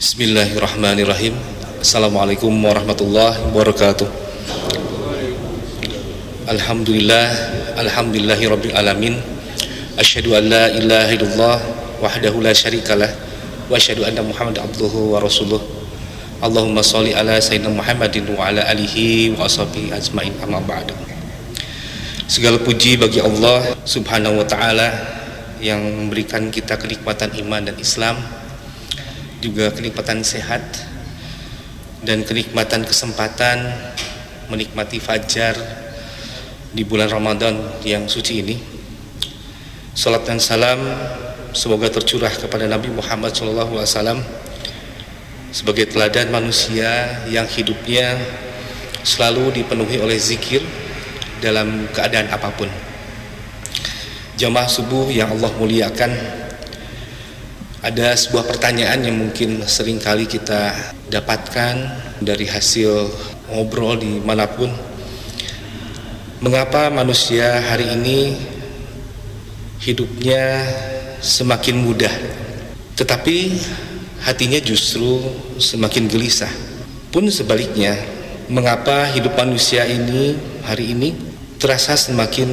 Bismillahirrahmanirrahim. Assalamualaikum warahmatullahi wabarakatuh. Alhamdulillah, alhamdulillahi rabbil alamin. Asyhadu an la ilaha illallah wahdahu la syarikalah wa asyhadu anna Muhammadan abduhu wa rasuluh. Allahumma sholli ala sayyidina Muhammadin wa ala alihi wa ashabihi ajmain, amma ba'du. Segala puji bagi Allah Subhanahu wa taala yang memberikan kita kenikmatan iman dan Islam, juga kenikmatan sehat dan kenikmatan kesempatan menikmati fajar di bulan Ramadan yang suci ini. Salat dan salam semoga tercurah kepada Nabi Muhammad SAW sebagai teladan manusia yang hidupnya selalu dipenuhi oleh zikir dalam keadaan apapun. Jamaah subuh yang Allah muliakan, ada sebuah pertanyaan yang mungkin sering kali kita dapatkan dari hasil ngobrol di manapun. Mengapa manusia hari ini hidupnya semakin mudah, tetapi hatinya justru semakin gelisah? Pun sebaliknya, mengapa hidup manusia ini hari ini terasa semakin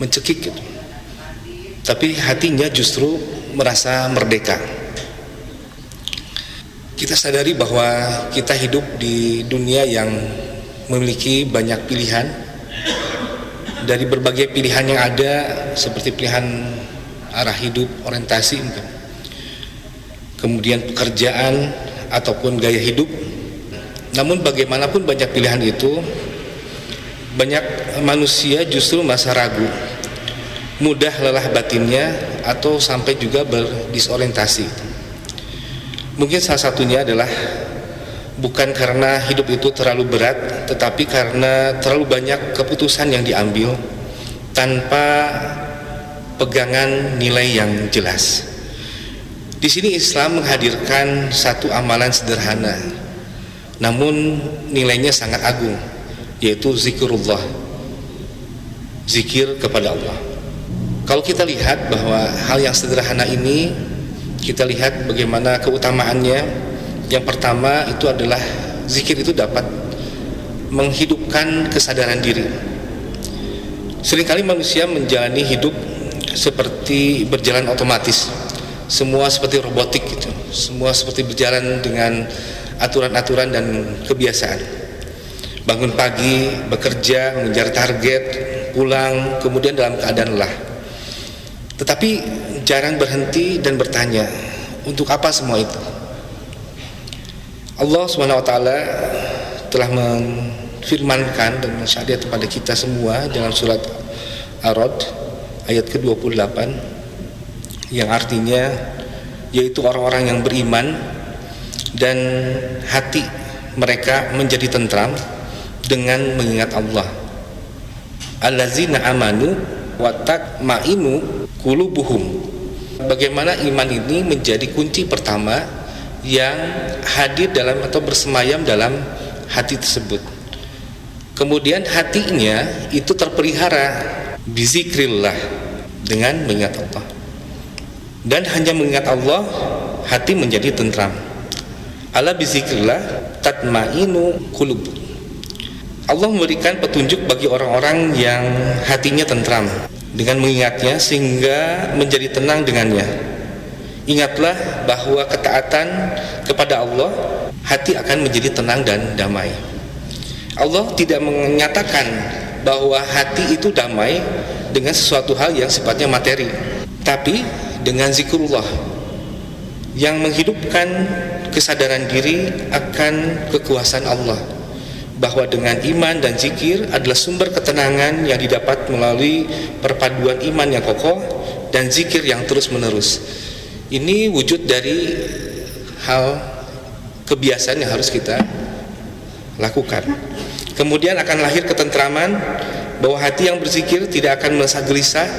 mencekik gitu, tapi hatinya justru merasa merdeka? Kita sadari bahwa kita hidup di dunia yang memiliki banyak pilihan. Dari berbagai pilihan yang ada, seperti pilihan arah hidup, orientasi mungkin, kemudian pekerjaan ataupun gaya hidup. Namun bagaimanapun banyak pilihan itu, banyak manusia justru merasa ragu, mudah lelah batinnya, atau sampai juga berdisorientasi. Mungkin salah satunya adalah bukan karena hidup itu terlalu berat, tetapi karena terlalu banyak keputusan yang diambil tanpa pegangan nilai yang jelas. Di sini Islam menghadirkan satu amalan sederhana, namun nilainya sangat agung, yaitu zikrullah, zikir kepada Allah. Kalau kita lihat bahwa hal yang sederhana ini, kita lihat bagaimana keutamaannya. Yang pertama itu adalah zikir itu dapat menghidupkan kesadaran diri. Seringkali manusia menjalani hidup seperti berjalan otomatis, semua seperti robotik gitu, semua seperti berjalan dengan aturan-aturan dan kebiasaan. Bangun pagi, bekerja, mengejar target, pulang, kemudian dalam keadaan lelah. Tetapi jarang berhenti dan bertanya, untuk apa semua itu? Allah SWT telah menfirmankan dan mensyariat kepada kita semua dalam surat Ar-Ra'd ayat ke-28, yang artinya yaitu orang-orang yang beriman dan hati mereka menjadi tentram dengan mengingat Allah. Allazina amanu wa tatma'innu qulubuhum. Bagaimana iman ini menjadi kunci pertama yang hadir dalam atau bersemayam dalam hati tersebut. Kemudian hatinya itu terpelihara bizikrillah, dengan mengingat Allah. Dan hanya mengingat Allah, hati menjadi tentram. Ala bizikrillah tatma'inu qulub. Allah memberikan petunjuk bagi orang-orang yang hatinya tentram dengan mengingatnya, sehingga menjadi tenang dengannya. Ingatlah bahwa ketaatan kepada Allah, hati akan menjadi tenang dan damai. Allah tidak menyatakan bahwa hati itu damai dengan sesuatu hal yang sifatnya materi, tapi dengan zikrullah yang menghidupkan kesadaran diri akan kekuasaan Allah, bahwa dengan iman dan zikir adalah sumber ketenangan yang didapat melalui perpaduan iman yang kokoh dan zikir yang terus-menerus. Ini wujud dari hal kebiasaan yang harus kita lakukan. Kemudian akan lahir ketentraman, bahwa hati yang berzikir tidak akan merasa gelisah,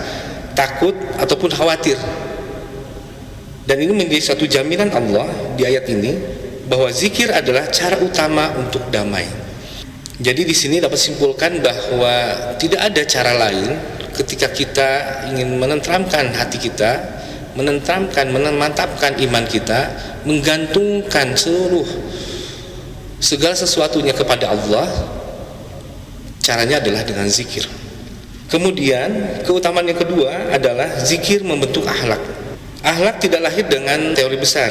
takut, ataupun khawatir. Dan ini menjadi satu jaminan Allah di ayat ini, bahwa zikir adalah cara utama untuk damai. Jadi di sini dapat simpulkan bahwa tidak ada cara lain ketika kita ingin menenteramkan hati kita, menentamkan, memantapkan iman kita, menggantungkan segala sesuatunya kepada Allah, caranya adalah dengan zikir. Kemudian keutamaan yang kedua adalah zikir membentuk akhlak. Akhlak tidak lahir dengan teori besar,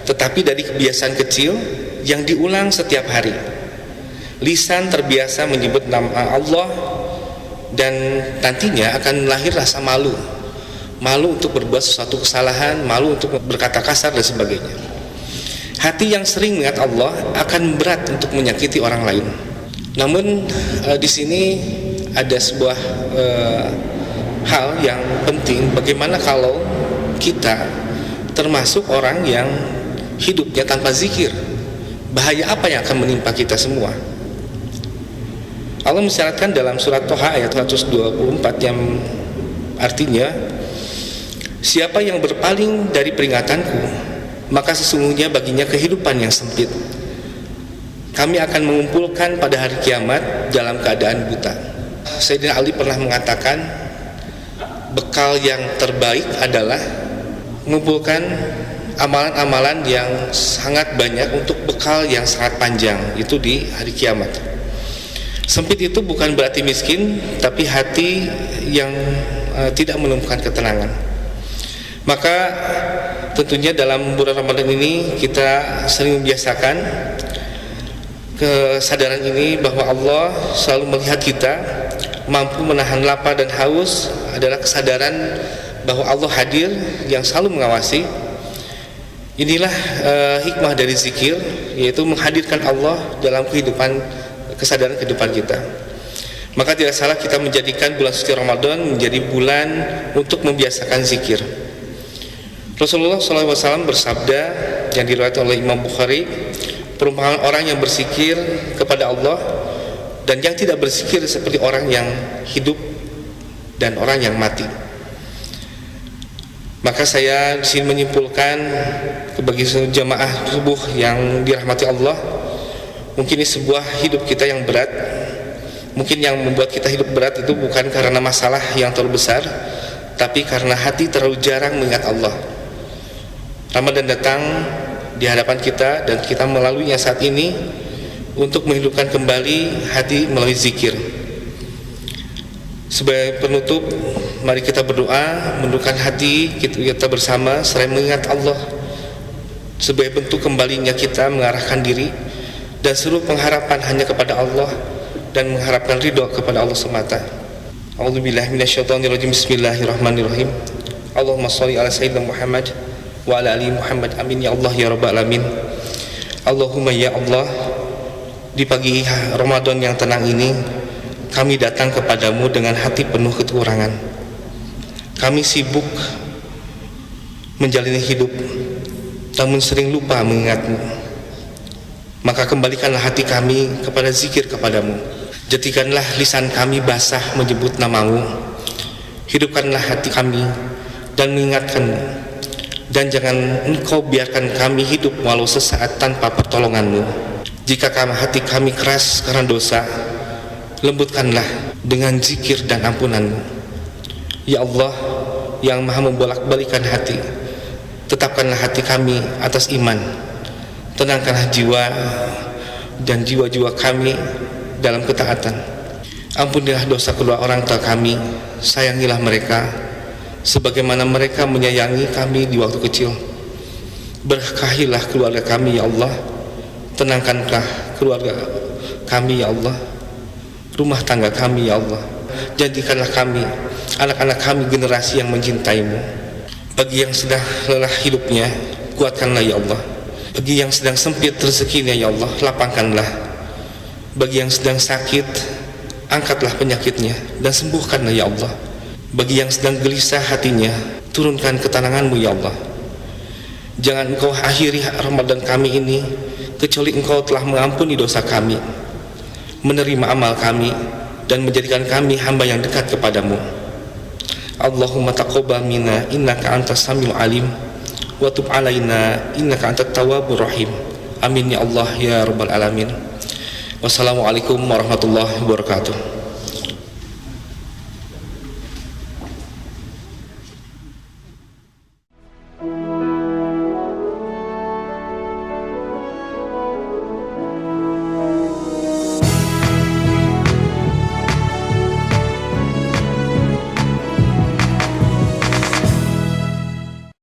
tetapi dari kebiasaan kecil yang diulang setiap hari. Lisan terbiasa menyebut nama Allah, dan nantinya akan lahir rasa malu untuk berbuat sesuatu kesalahan, malu untuk berkata kasar dan sebagainya. Hati yang sering mengingat Allah akan berat untuk menyakiti orang lain. Namun di sini ada sebuah hal yang penting, bagaimana kalau kita termasuk orang yang hidupnya tanpa zikir? Bahaya apa yang akan menimpa kita semua? Allah mensyaratkan dalam surat Toha ayat 124 yang artinya, siapa yang berpaling dari peringatanku, maka sesungguhnya baginya kehidupan yang sempit. Kami akan mengumpulkan pada hari kiamat dalam keadaan buta. Sayyidina Ali pernah mengatakan, bekal yang terbaik adalah mengumpulkan amalan-amalan yang sangat banyak untuk bekal yang sangat panjang, itu di hari kiamat. Sempit itu bukan berarti miskin, tapi hati yang tidak menemukan ketenangan. Maka tentunya dalam bulan Ramadan ini kita sering membiasakan kesadaran ini, bahwa Allah selalu melihat kita, mampu menahan lapar dan haus, adalah kesadaran bahwa Allah hadir yang selalu mengawasi. Inilah hikmah dari zikir, yaitu menghadirkan Allah dalam kesadaran kehidupan kita. Maka tidak salah kita menjadikan bulan suci Ramadan menjadi bulan untuk membiasakan zikir. Rasulullah SAW bersabda yang diriwayatkan oleh Imam Bukhari, perumpamaan orang yang berzikir kepada Allah dan yang tidak berzikir seperti orang yang hidup dan orang yang mati. Maka saya di sini menyimpulkan bagi jamaah subuh yang dirahmati Allah, mungkin ini sebuah hidup kita yang berat. Mungkin yang membuat kita hidup berat itu bukan karena masalah yang terlalu besar, tapi karena hati terlalu jarang mengingat Allah. Ramadan datang di hadapan kita dan kita melaluinya saat ini untuk menghidupkan kembali hati melalui zikir. Sebagai penutup, mari kita berdoa, menundukkan hati kita bersama seraya mengingat Allah sebagai bentuk kembalinya kita mengarahkan diri dan seluruh pengharapan hanya kepada Allah dan mengharapkan ridho kepada Allah semata. A'udzubillahi minasyaitonirrajim. Bismillahirrahmanirrahim. Allahumma shalli ala sayyidina Muhammad wa ala ali Muhammad. Amin ya Allah ya rabbal alamin. Allahumma ya Allah, di pagi Ramadan yang tenang ini kami datang kepadamu dengan hati penuh kekurangan. Kami sibuk menjalani hidup, namun sering lupa mengingatmu. Maka kembalikanlah hati kami kepada zikir kepadamu. Jadikanlah lisan kami basah menyebut namamu. Hidupkanlah hati kami dan mengingatkanmu. Dan jangan engkau biarkan kami hidup walau sesaat tanpa pertolonganmu. Jika hati kami keras karena dosa, lembutkanlah dengan zikir dan ampunanmu. Ya Allah yang maha membolak-balikan hati, tetapkanlah hati kami atas iman. Tenangkanlah jiwa dan jiwa-jiwa kami dalam ketaatan. Ampunilah dosa kedua orang tua kami, sayangilah mereka sebagaimana mereka menyayangi kami di waktu kecil. Berkahilah keluarga kami ya Allah, tenangkanlah keluarga kami ya Allah, rumah tangga kami ya Allah. Jadikanlah kami, anak-anak kami, generasi yang mencintaimu. Bagi yang sedang lelah hidupnya, kuatkanlah ya Allah. Bagi yang sedang sempit rezekinya ya Allah, lapangkanlah. Bagi yang sedang sakit, angkatlah penyakitnya dan sembuhkanlah ya Allah. Bagi yang sedang gelisah hatinya, turunkan ketenanganmu ya Allah. Jangan engkau akhiri Ramadan kami ini kecuali engkau telah mengampuni dosa kami, menerima amal kami, dan menjadikan kami hamba yang dekat kepadamu. Allahumma taqabbal minna innaka antas samiul alim wa tub alaina innaka antat tawwabur rahim. Amin ya Allah ya rabbal alamin. Wassalamualaikum warahmatullahi wabarakatuh.